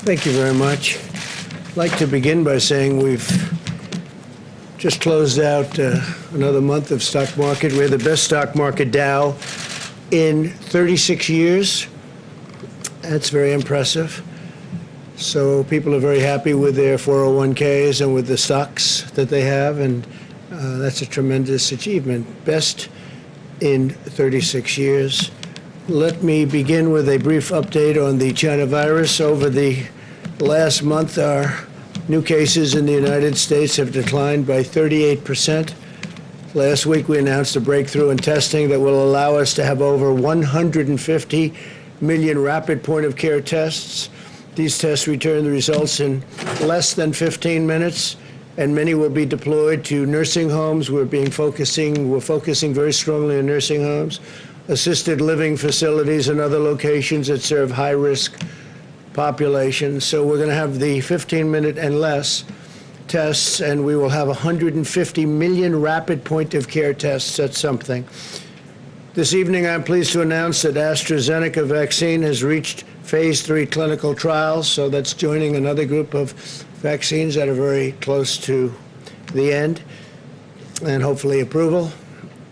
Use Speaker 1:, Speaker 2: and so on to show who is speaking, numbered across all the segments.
Speaker 1: Thank you very much. I'd like to begin by saying we've just closed out another month of stock market. We had the best stock market Dow in 36 years. That's very impressive. So people are very happy with their 401ks and with the stocks that they have, and that's a tremendous achievement. Best in 36 years. Let me begin with a brief update on the China virus. Over the last month, our new cases in the United States have declined by 38%. Last week, we announced a breakthrough in testing that will allow us to have over 150 million rapid point-of-care tests. These tests return the results in less than 15 minutes, and many will be deployed to nursing homes. We're focusing very strongly on nursing homes, assisted living facilities, and other locations that serve high-risk populations. So we're going to have the 15-minute and less tests, and we will have 150 million rapid point-of-care tests. That's something. This evening, I'm pleased to announce that AstraZeneca vaccine has reached phase 3 clinical trials, so that's joining another group of vaccines that are very close to the end and hopefully approval.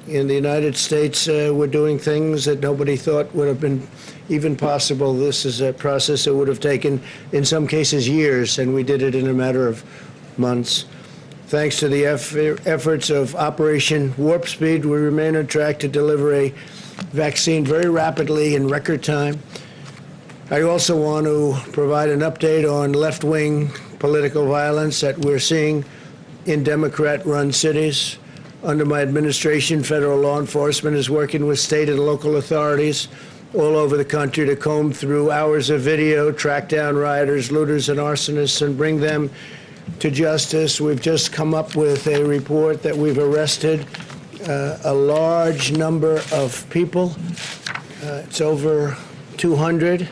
Speaker 1: In the United States, we're doing things that nobody thought would have been even possible. This is a process that would have taken, in some cases, years, and we did it in a matter of months. Thanks to the efforts of Operation Warp Speed, we remain on track to deliver a vaccine very rapidly in record time. I also want to provide an update on left-wing political violence that we're seeing in Democrat-run cities. Under my administration, federal law enforcement is working with state and local authorities all over the country to comb through hours of video, track down rioters, looters, and arsonists, and bring them to justice. We've just come up with a report that we've arrested a large number of people. It's over 200,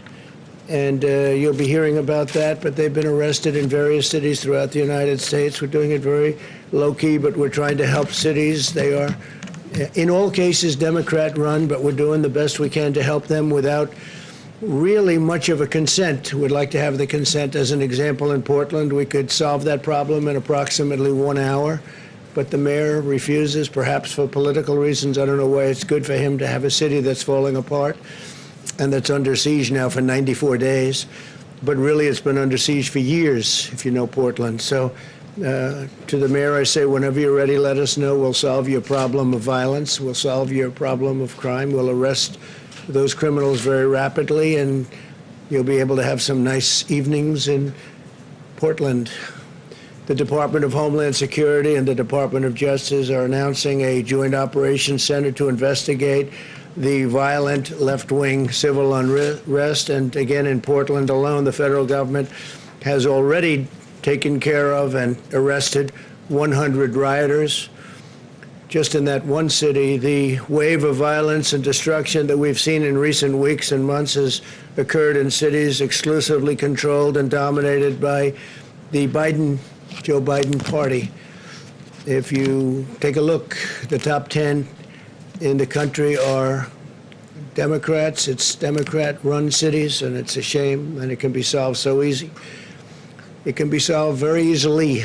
Speaker 1: and you'll be hearing about that, but they've been arrested in various cities throughout the United States. We're doing it very low-key, but we're trying to help cities. They are, in all cases, Democrat-run, but we're doing the best we can to help them without really much of a consent. We'd like to have the consent. As an example, in Portland, we could solve that problem in approximately 1 hour, but the mayor refuses, perhaps for political reasons. I don't know why it's good for him to have a city that's falling apart and that's under siege now for 94 days. But really, it's been under siege for years, if you know Portland. So to the mayor, I say, whenever you're ready, let us know. We'll solve your problem of violence. We'll solve your problem of crime. We'll arrest those criminals very rapidly, and you'll be able to have some nice evenings in Portland. The Department of Homeland Security and the Department of Justice are announcing a joint operations center to investigate the violent left-wing civil unrest. And again, in Portland alone, the federal government has already taken care of and arrested 100 rioters. Just in that one city, the wave of violence and destruction that we've seen in recent weeks and months has occurred in cities exclusively controlled and dominated by the Joe Biden party. If you take a look, the top 10 in the country are Democrats. It's Democrat-run cities, and it's a shame, and it can be solved so easy. It can be solved very easily.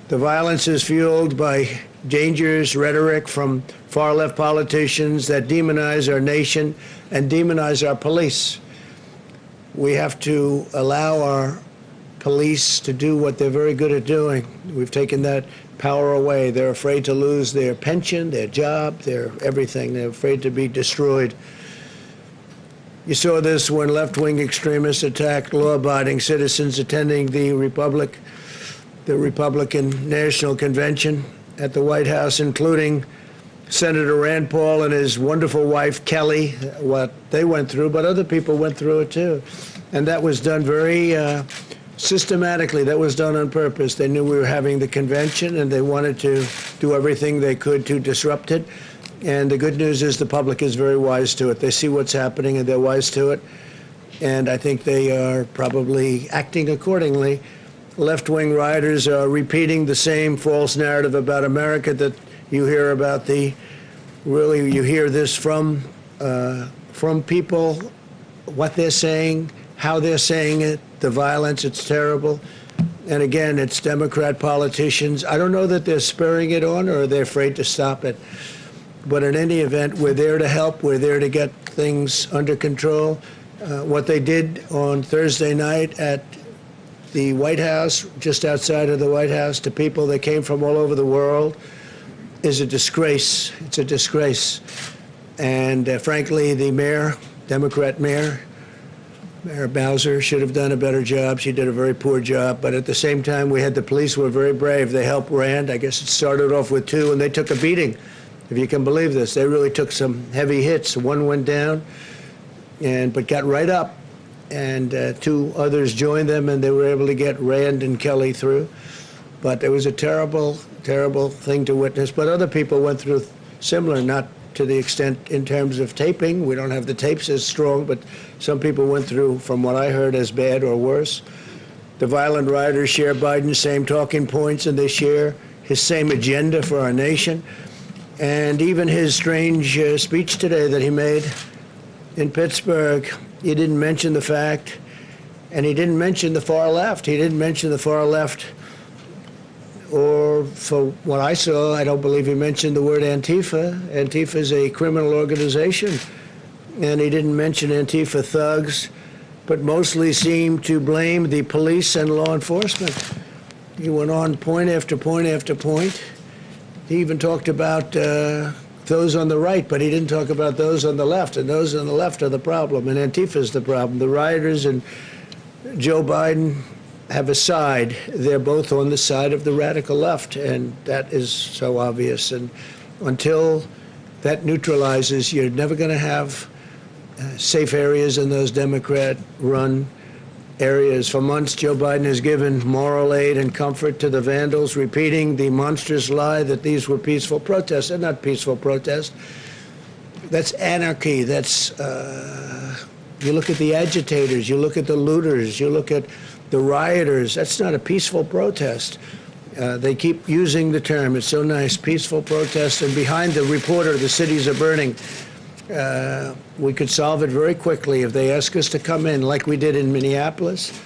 Speaker 1: The violence is fueled by dangerous rhetoric from far-left politicians that demonize our nation and demonize our police. We have to allow our police to do what they're very good at doing. We've taken that power away. They're afraid to lose their pension, their job, their everything. They're afraid to be destroyed. You saw this when left-wing extremists attacked law-abiding citizens attending the Republican National Convention at the White House, including Senator Rand Paul and his wonderful wife, Kelly. What they went through, but other people went through it too. And that was done very systematically. That was done on purpose. They knew we were having the convention, and they wanted to do everything they could to disrupt it. And the good news is the public is very wise to it. They see what's happening, and they're wise to it. And I think they are probably acting accordingly. Left-wing rioters are repeating the same false narrative about America that you hear about. You hear this from people, what they're saying, how they're saying it, the violence. It's terrible. And again, it's Democrat politicians. I don't know that they're spurring it on or they're afraid to stop it. But in any event, we're there to help. We're there to get things under control. What they did on Thursday night at the White House, just outside of the White House, to people that came from all over the world, is a disgrace. It's a disgrace. And frankly, the mayor, Democrat mayor, Mayor Bowser, should have done a better job. She did a very poor job. But at the same time, we had the police who were very brave. They helped Rand. I guess it started off with 2, and they took a beating, if you can believe this. They really took some heavy hits. 1 went down, but got right up. And 2 others joined them, and they were able to get Rand and Kelly through. But it was a terrible, terrible thing to witness. But other people went through similar, not to the extent in terms of taping. We don't have the tapes as strong, but some people went through, from what I heard, as bad or worse. The violent rioters share Biden's same talking points, and they share his same agenda for our nation. And even his strange speech today that he made in Pittsburgh, he didn't mention the fact, and he didn't mention the far left. He didn't mention the far left, or for what I saw, I don't believe he mentioned the word Antifa. Antifa is a criminal organization, and he didn't mention Antifa thugs, but mostly seemed to blame the police and law enforcement. He went on point after point after point. He even talked about those on the right, but he didn't talk about those on the left, and those on the left are the problem, and Antifa is the problem. The rioters and Joe Biden have a side. They're both on the side of the radical left, and that is so obvious. And until that neutralizes, you're never going to have safe areas in those Democrat-run areas. For months, Joe Biden has given moral aid and comfort to the vandals, repeating the monstrous lie that these were peaceful protests. They're not peaceful protests. That's anarchy. That's, you look at the agitators, you look at the looters, you look at the rioters. That's not a peaceful protest. They keep using the term. It's so nice, peaceful protest. And behind the reporter, the cities are burning. We could solve it very quickly if they ask us to come in, like we did in Minneapolis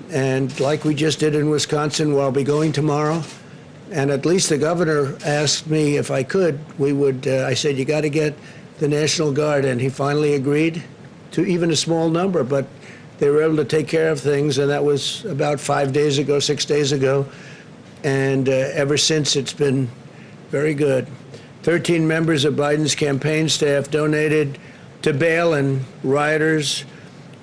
Speaker 1: and like we just did in Wisconsin, where I'll be going tomorrow. And at least the governor asked me if I could, I said, you got to get the National Guard. And he finally agreed to even a small number, but they were able to take care of things. And that was about 5 days ago, 6 days ago. And ever since, it's been very good. 13 members of Biden's campaign staff donated to bail and rioters.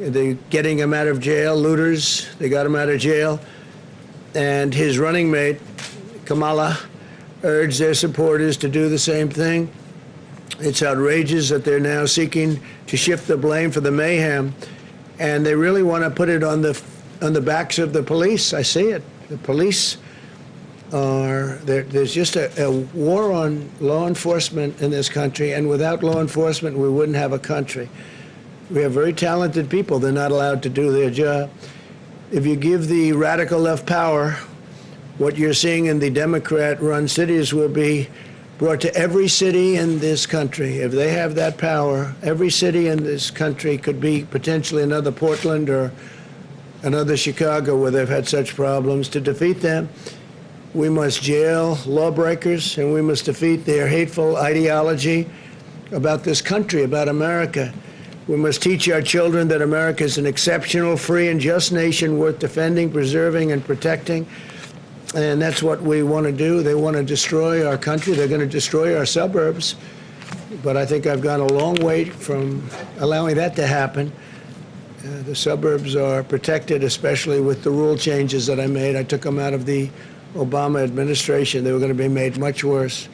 Speaker 1: They're getting him out of jail. Looters, they got him out of jail. And his running mate, Kamala, urged their supporters to do the same thing. It's outrageous that they're now seeking to shift the blame for the mayhem, and they really want to put it on the backs of the police. I see it. The police there's just a war on law enforcement in this country, and without law enforcement, we wouldn't have a country. We have very talented people. They're not allowed to do their job. If you give the radical left power, what you're seeing in the Democrat-run cities will be brought to every city in this country. If they have that power, every city in this country could be potentially another Portland or another Chicago where they've had such problems. To defeat them, we must jail lawbreakers, and we must defeat their hateful ideology about this country, about America. We must teach our children that America is an exceptional, free, and just nation worth defending, preserving, and protecting. And that's what we want to do. They want to destroy our country. They're going to destroy our suburbs. But I think I've gone a long way from allowing that to happen. The suburbs are protected, especially with the rule changes that I made. I took them out of the Obama administration. They were going to be made much worse.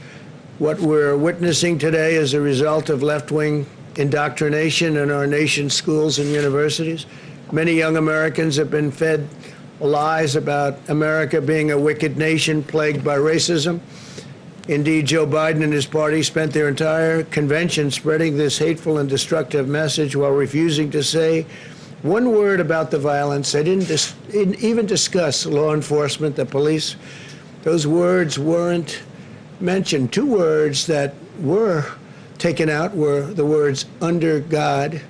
Speaker 1: What we're witnessing today is a result of left-wing indoctrination in our nation's schools and universities. Many young Americans have been fed lies about America being a wicked nation plagued by racism. Indeed, Joe Biden and his party spent their entire convention spreading this hateful and destructive message while refusing to say one word about the violence. They didn't even discuss law enforcement, the police. Those words weren't mentioned. 2 words that were taken out were the words under God,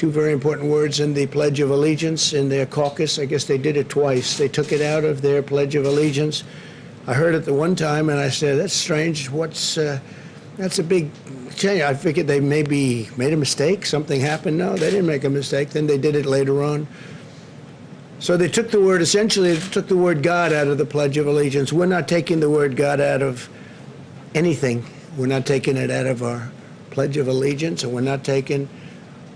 Speaker 1: two very important words in the Pledge of Allegiance in their caucus. I guess they did it twice. They took it out of their Pledge of Allegiance. I heard it the one time, and I said, that's strange. That's a big change. I figured they maybe made a mistake. Something happened. No, they didn't make a mistake. Then they did it later on. So they took the word, essentially, they took the word God out of the Pledge of Allegiance. We're not taking the word God out of anything. We're not taking it out of our Pledge of Allegiance, and we're not taking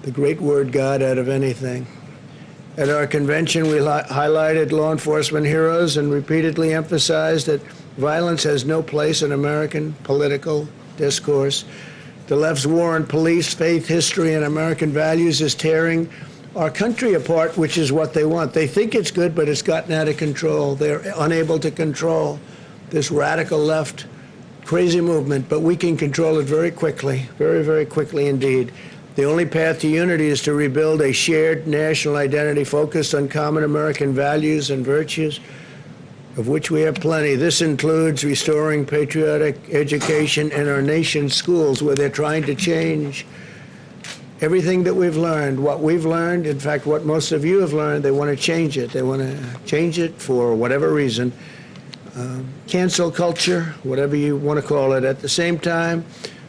Speaker 1: the great word God out of anything. At our convention, we highlighted law enforcement heroes and repeatedly emphasized that violence has no place in American political discourse. The left's war on police, faith, history, and American values is tearing our country apart, which is what they want. They think it's good, but it's gotten out of control. They're unable to control this radical left crazy movement, but we can control it very quickly, very, very quickly indeed. The only path to unity is to rebuild a shared national identity focused on common American values and virtues, of which we have plenty. This includes restoring patriotic education in our nation's schools, where they're trying to change everything that we've learned. What we've learned, in fact, what most of you have learned, they want to change it. They want to change it for whatever reason. Cancel culture, whatever you want to call it. At the same time,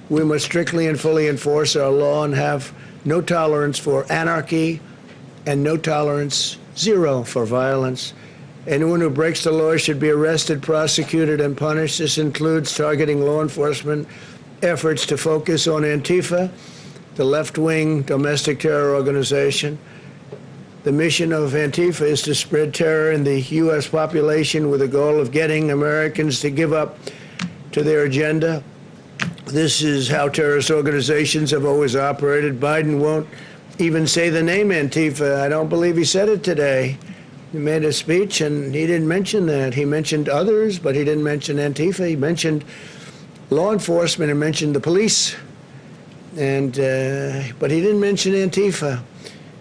Speaker 1: we must strictly and fully enforce our law and have no tolerance for anarchy and no tolerance, zero, for violence. Anyone who breaks the law should be arrested, prosecuted, and punished. This includes targeting law enforcement efforts to focus on Antifa, the left-wing domestic terror organization. The mission of Antifa is to spread terror in the U.S. population with the goal of getting Americans to give up to their agenda. This is how terrorist organizations have always operated. Biden won't even say the name Antifa. I don't believe he said it today. He made a speech, and he didn't mention that. He mentioned others, but he didn't mention Antifa. He mentioned law enforcement and mentioned the police, and but he didn't mention Antifa.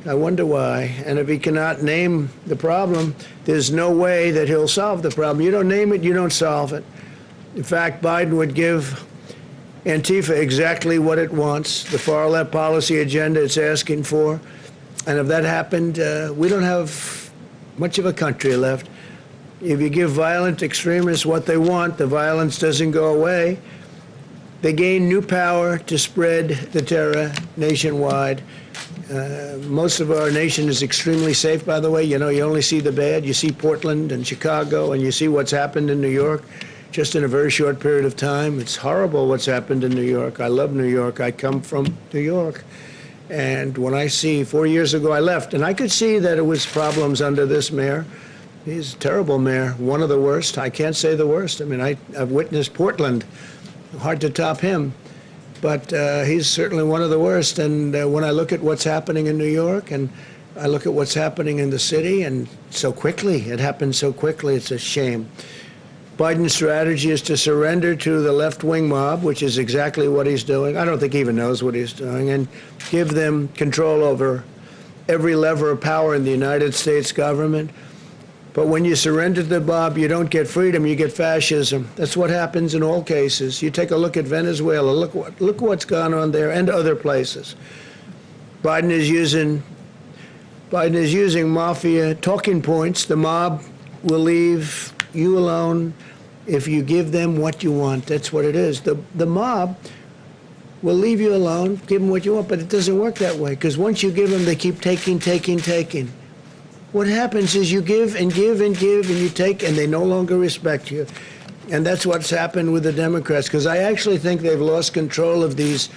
Speaker 1: I wonder why. And if he cannot name the problem, there's no way that he'll solve the problem. You don't name it, you don't solve it. In fact, Biden would give Antifa exactly what it wants, the far-left policy agenda it's asking for. And if that happened, we don't have much of a country left. If you give violent extremists what they want, the violence doesn't go away. They gain new power to spread the terror nationwide. Most of our nation is extremely safe, by the way. You know, you only see the bad. You see Portland and Chicago, and you see what's happened in New York just in a very short period of time. It's horrible what's happened in New York. I love New York. I come from New York. And when I see, 4 years ago I left, and I could see that it was problems under this mayor. He's a terrible mayor, one of the worst. I can't say the worst. I mean, I've witnessed Portland. Hard to top him. But he's certainly one of the worst. And when I look at what's happening in New York, and I look at what's happening in the city, and so quickly, it happened so quickly, it's a shame. Biden's strategy is to surrender to the left-wing mob, which is exactly what he's doing. I don't think he even knows what he's doing, and give them control over every lever of power in the United States government. But when you surrender to the mob, you don't get freedom, you get fascism. That's what happens in all cases. You take a look at Venezuela, look what's gone on there and other places. Biden is using mafia talking points. The mob will leave you alone if you give them what you want. That's what it is. The mob will leave you alone, give them what you want, but it doesn't work that way, because once you give them, they keep taking. What happens is you give and give and give and you take, and they no longer respect you. And that's what's happened with the Democrats, because I actually think they've lost control of these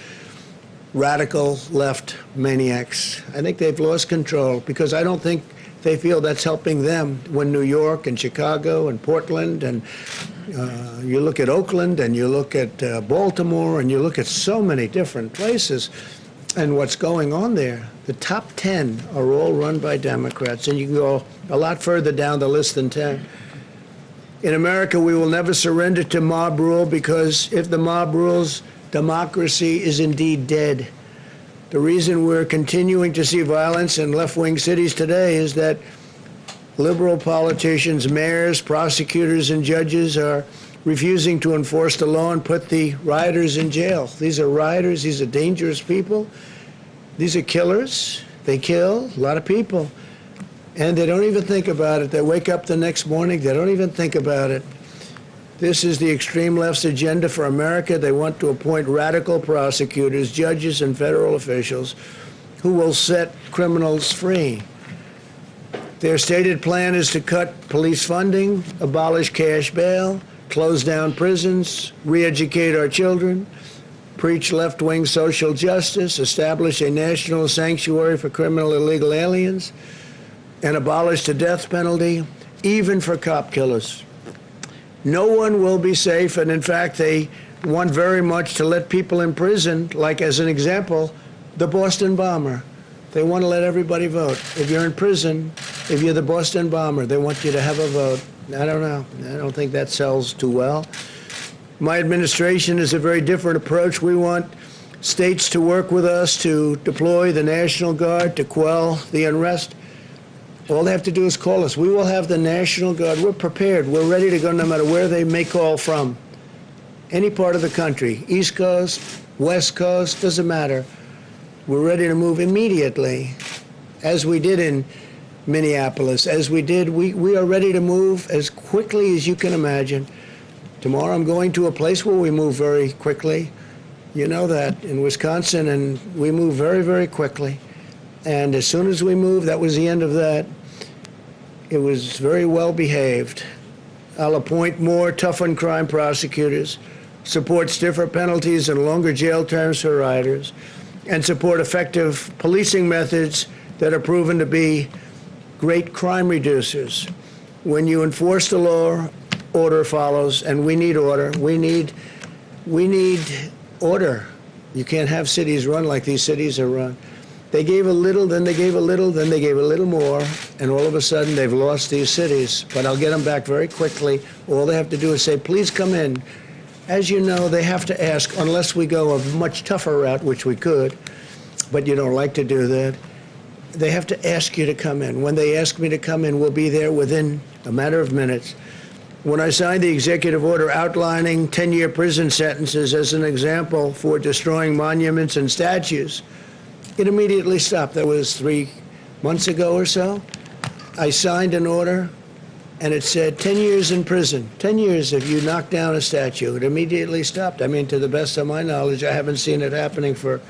Speaker 1: radical left maniacs. I think they've lost control, because I don't think they feel that's helping them. When New York and Chicago and Portland, and you look at Oakland, and you look at Baltimore, and you look at so many different places, and what's going on there, the top 10 are all run by Democrats, and you can go a lot further down the list than 10. In America, we will never surrender to mob rule, because if the mob rules, democracy is indeed dead. The reason we're continuing to see violence in left-wing cities today is that liberal politicians, mayors, prosecutors, and judges are refusing to enforce the law and put the rioters in jail. These are rioters. These are dangerous people. These are killers. They kill a lot of people. And they don't even think about it. They wake up the next morning, they don't even think about it. This is the extreme left's agenda for America. They want to appoint radical prosecutors, judges, and federal officials who will set criminals free. Their stated plan is to cut police funding, abolish cash bail, close down prisons, re-educate our children, preach left-wing social justice, establish a national sanctuary for criminal illegal aliens, and abolish the death penalty, even for cop killers. No one will be safe, and in fact, they want very much to let people in prison, like as an example, the Boston bomber. They want to let everybody vote. If you're in prison, if you're the Boston bomber, they want you to have a vote. I don't know. I don't think that sells too well. My administration is a very different approach. We want states to work with us to deploy the National Guard to quell the unrest. All they have to do is call us. We will have the National Guard. We're prepared. We're ready to go no matter where they may call from. Any part of the country, East Coast, West Coast, doesn't matter. We're ready to move immediately, as we did in Minneapolis, as we did. We are ready to move as quickly as you can imagine. Tomorrow I'm going to a place where we move very quickly. You know that, in Wisconsin, and we move very, very quickly. And as soon as we moved, that was the end of that. It was very well behaved. I'll appoint more tough-on-crime prosecutors, support stiffer penalties and longer jail terms for rioters, and support effective policing methods that are proven to be great crime reducers. When you enforce the law, order follows, and we need order. We need order. You can't have cities run like these cities are run. They gave a little, then they gave a little, then they gave a little more, and all of a sudden they've lost these cities. But I'll get them back very quickly. All they have to do is say, please come in. As you know, they have to ask, unless we go a much tougher route, which we could, but you don't like to do that. They have to ask you to come in. When they ask me to come in, we'll be there within a matter of minutes. When I signed the executive order outlining 10-year prison sentences as an example for destroying monuments and statues, it immediately stopped. That was 3 months ago or so. I signed an order, and it said 10 years in prison. 10 years if you knock down a statue. It immediately stopped. I mean, to the best of my knowledge, I haven't seen it happening for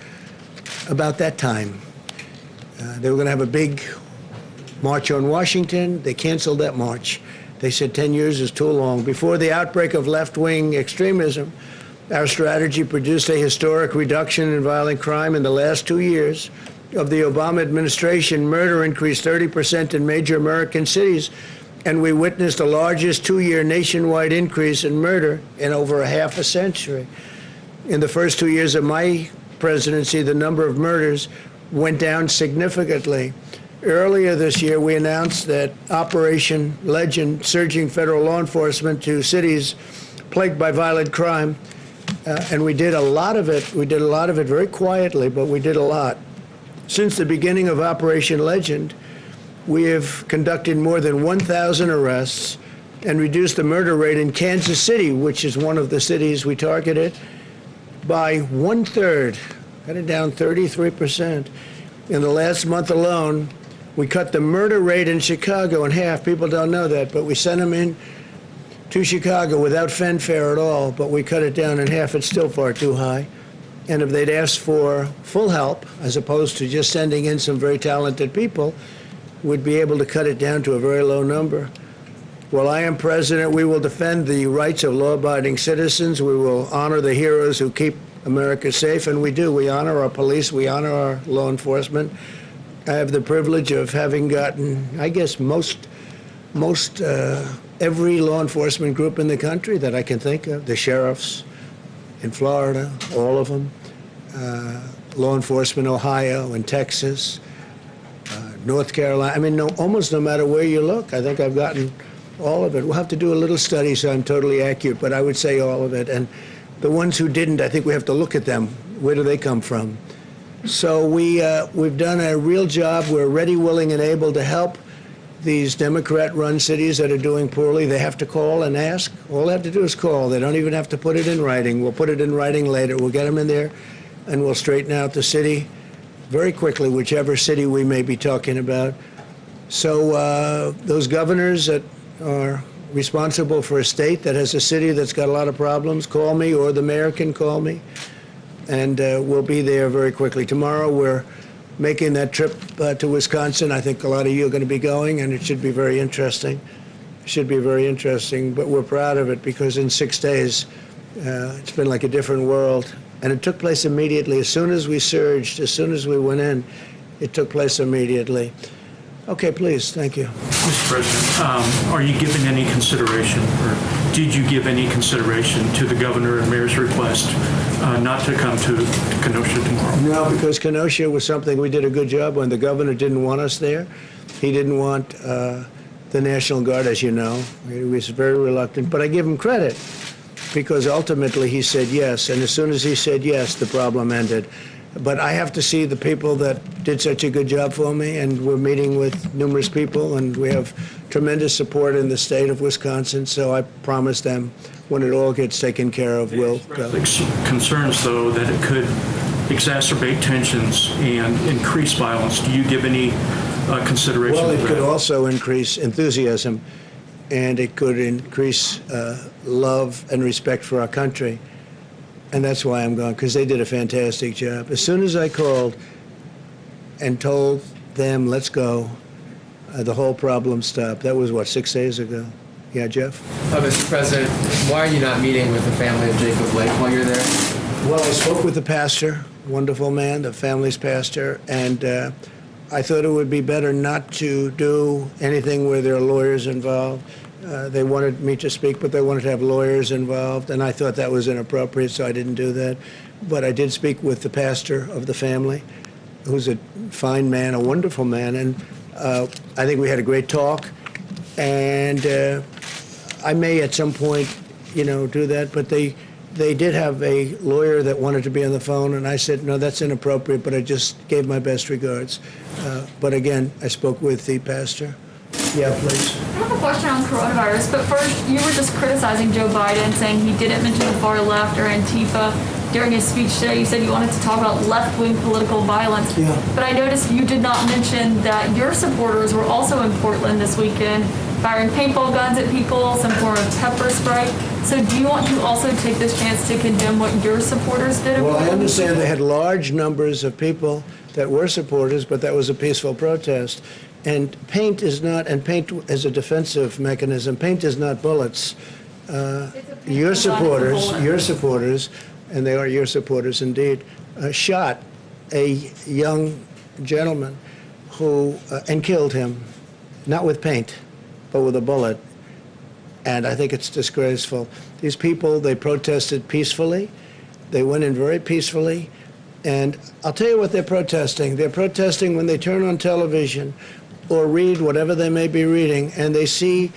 Speaker 1: about that time. They were going to have a big march on Washington. They canceled that march. They said 10 years is too long. Before the outbreak of left-wing extremism, our strategy produced a historic reduction in violent crime. In the last 2 years of the Obama administration, murder increased 30% in major American cities, and we witnessed the largest 2-year nationwide increase in murder in over a half a century. In the first 2 years of my presidency, the number of murders went down significantly. Earlier this year, we announced that Operation Legend, surging federal law enforcement to cities plagued by violent crime, and we did a lot of it. We did a lot of it very quietly, but we did a lot. Since the beginning of Operation Legend, we have conducted more than 1,000 arrests and reduced the murder rate in Kansas City, which is one of the cities we targeted, by 1/3. Cut it down 33%. In the last month alone, we cut the murder rate in Chicago in half. People don't know that, but we sent them in to Chicago without fanfare at all, but we cut it down in half. It's still far too high. And if they'd asked for full help, as opposed to just sending in some very talented people, we'd be able to cut it down to a very low number. While I am president, we will defend the rights of law-abiding citizens. We will honor the heroes who keep America safe, and we do. We honor our police. We honor our law enforcement. I have the privilege of having gotten, I guess, every law enforcement group in the country that I can think of. The sheriffs in Florida, all of them. Law enforcement in Ohio and Texas, North Carolina. I mean, almost no matter where you look, I think I've gotten all of it. We'll have to do a little study so I'm totally accurate, but I would say all of it. And the ones who didn't, I think we have to look at them. Where do they come from? So we've done a real job. We're ready, willing, and able to help these Democrat-run cities that are doing poorly. They have to call and ask. All they have to do is call. They don't even have to put it in writing. We'll put it in writing later. We'll get them in there, and we'll straighten out the city. very quickly, whichever city we may be talking about. So those governors that are responsible for a state that has a city that's got a lot of problems, call me, or the mayor can call me, and we'll be there very quickly. Tomorrow we're making that trip to Wisconsin. I think a lot of you are going to be going, and it should be very interesting. It should be very interesting, but we're proud of it because in 6 days, it's been like a different world. And it took place immediately. As soon as we surged, as soon as we went in, it took place immediately. Okay, please, thank you.
Speaker 2: Mr. President, are you giving any consideration, or did you give any consideration to the governor and mayor's request not to come to Kenosha tomorrow?
Speaker 1: No, because Kenosha was something we did a good job on. The governor didn't want us there. He didn't want the National Guard, as you know. He was very reluctant, but I give him credit because ultimately he said yes, and as soon as he said yes, the problem ended. But I have to see the people that did such a good job for me, and we're meeting with numerous people, and we have tremendous support in the state of Wisconsin, so I promise them when it all gets taken care of, we'll go.
Speaker 2: Concerns, though, that it could exacerbate tensions and increase violence. Do you give any consideration to that?
Speaker 1: Well, it could also increase enthusiasm, and it could increase love and respect for our country. And that's why I'm going, because they did a fantastic job. As soon as I called and told them, let's go, the whole problem stopped. That was, what, 6 days ago? Yeah, Jeff?
Speaker 3: Mr. President, why are you not meeting with the family of Jacob Blake while you're there?
Speaker 1: Well, I spoke with the pastor, wonderful man, the family's pastor, and I thought it would be better not to do anything where there are lawyers involved. They wanted me to speak, but they wanted to have lawyers involved, and I thought that was inappropriate, so I didn't do that. But I did speak with the pastor of the family, who's a fine man, a wonderful man, and I think we had a great talk. And I may at some point, do that, but they did have a lawyer that wanted to be on the phone, and I said, no, that's inappropriate, but I just gave my best regards. But again, I spoke with the pastor. Yeah, please.
Speaker 4: I have a question on coronavirus, but first, you were just criticizing Joe Biden, saying he didn't mention the far left or Antifa during his speech today. You said you wanted to talk about left-wing political violence. Yeah. But I noticed you did not mention that your supporters were also in Portland this weekend, firing paintball guns at people, some form of pepper spray. So do you want to also take this chance to condemn what your supporters did?
Speaker 1: Well, I understand they had large numbers of people that were supporters, but that was a peaceful protest. And paint is not, and paint is a defensive mechanism. Paint is not bullets. Your supporters, and they are your supporters indeed, shot a young gentleman who, and killed him, not with paint, but with a bullet. And I think it's disgraceful. These people, they protested peacefully. They went in very peacefully. And I'll tell you what they're protesting. They're protesting when they turn on television or read whatever they may be reading, and they see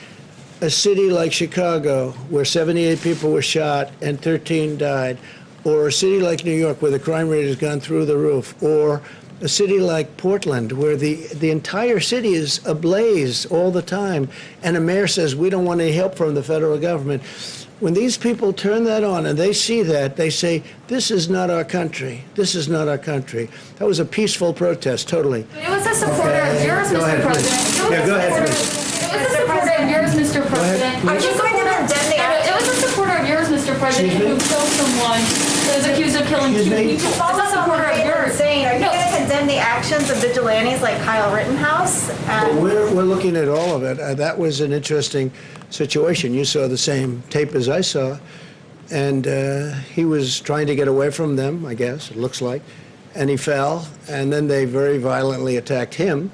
Speaker 1: a city like Chicago where 78 people were shot and 13 died, or a city like New York where the crime rate has gone through the roof, or a city like Portland where the entire city is ablaze all the time, and a mayor says, we don't want any help from the federal government. When these people turn that on and they see that, they say, this is not our country. This is not our country. That was a peaceful protest, totally.
Speaker 4: It was a supporter of yours, Mr. President.
Speaker 1: Yeah, go ahead, please.
Speaker 4: It was a supporter of yours, Mr. President.
Speaker 5: Are you going to condemn the
Speaker 4: It was a supporter of yours, Mr. President, who killed someone that was accused of killing two people. It's a supporter of yours.
Speaker 5: Are you going to condemn the actions of vigilantes like Kyle Rittenhouse?
Speaker 1: We're looking at all of it. That was an interesting situation. You saw the same tape as I saw, and he was trying to get away from them, I guess, it looks like, and he fell, and then they very violently attacked him,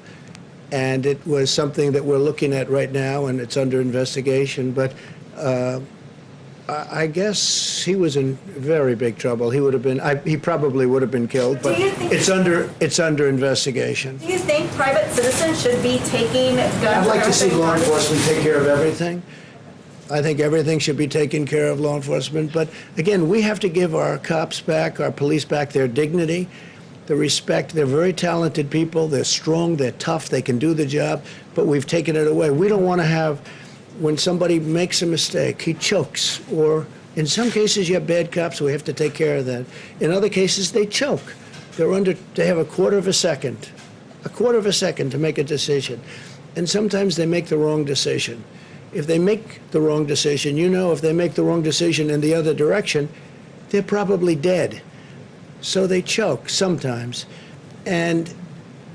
Speaker 1: and it was something that we're looking at right now, and it's under investigation, but I guess he was in very big trouble. He would have been, he probably would have been killed, but it's under investigation.
Speaker 5: Do you think private citizens should be taking guns?
Speaker 1: I'd like to see law enforcement take care of everything. I think everything should be taken care of, law enforcement. But again, we have to give our cops back, our police back their dignity, the respect. They're very talented people. They're strong. They're tough. They can do the job. But we've taken it away. We don't want to have, when somebody makes a mistake, he chokes, or in some cases you have bad cops, so we have to take care of that. In other cases, they choke. They have a quarter of a second to make a decision. And sometimes they make the wrong decision. If they make the wrong decision, if they make the wrong decision in the other direction, they're probably dead. So they choke sometimes. And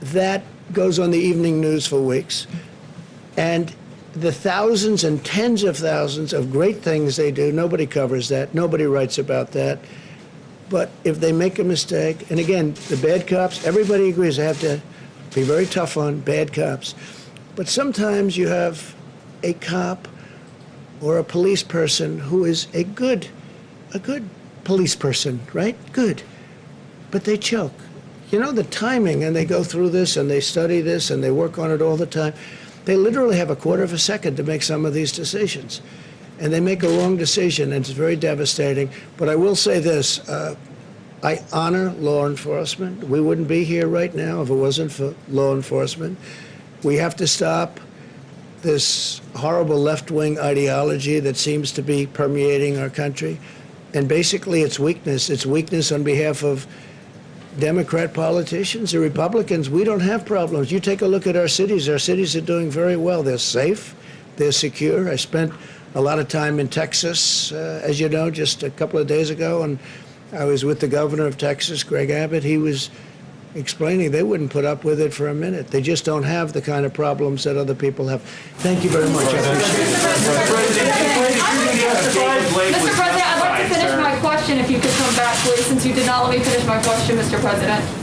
Speaker 1: that goes on the evening news for weeks. And the thousands and tens of thousands of great things they do, nobody covers that. Nobody writes about that. But if they make a mistake, and again, the bad cops, everybody agrees they have to be very tough on bad cops. But sometimes you have a cop or a police person who is a good police person, right? Good. But they choke. The timing, and they go through this, and they study this, and they work on it all the time. They literally have a quarter of a second to make some of these decisions. And they make a wrong decision, and it's very devastating. But I will say this, I honor law enforcement. We wouldn't be here right now if it wasn't for law enforcement. We have to stop this horrible left-wing ideology that seems to be permeating our country. And basically it's weakness. It's weakness on behalf of Democrat politicians. The Republicans, we don't have problems. You take a look at our cities. Our cities are doing very well. They're safe. They're secure. I spent a lot of time in Texas, as you know, just a couple of days ago, and I was with the governor of Texas, Greg Abbott. He was explaining they wouldn't put up with it for a minute. They just don't have the kind of problems that other people have. Thank you very much. I appreciate it.
Speaker 4: Mr. President, I'd like to finish my question if you could come back, please, since you did not let me finish my question, Mr. President.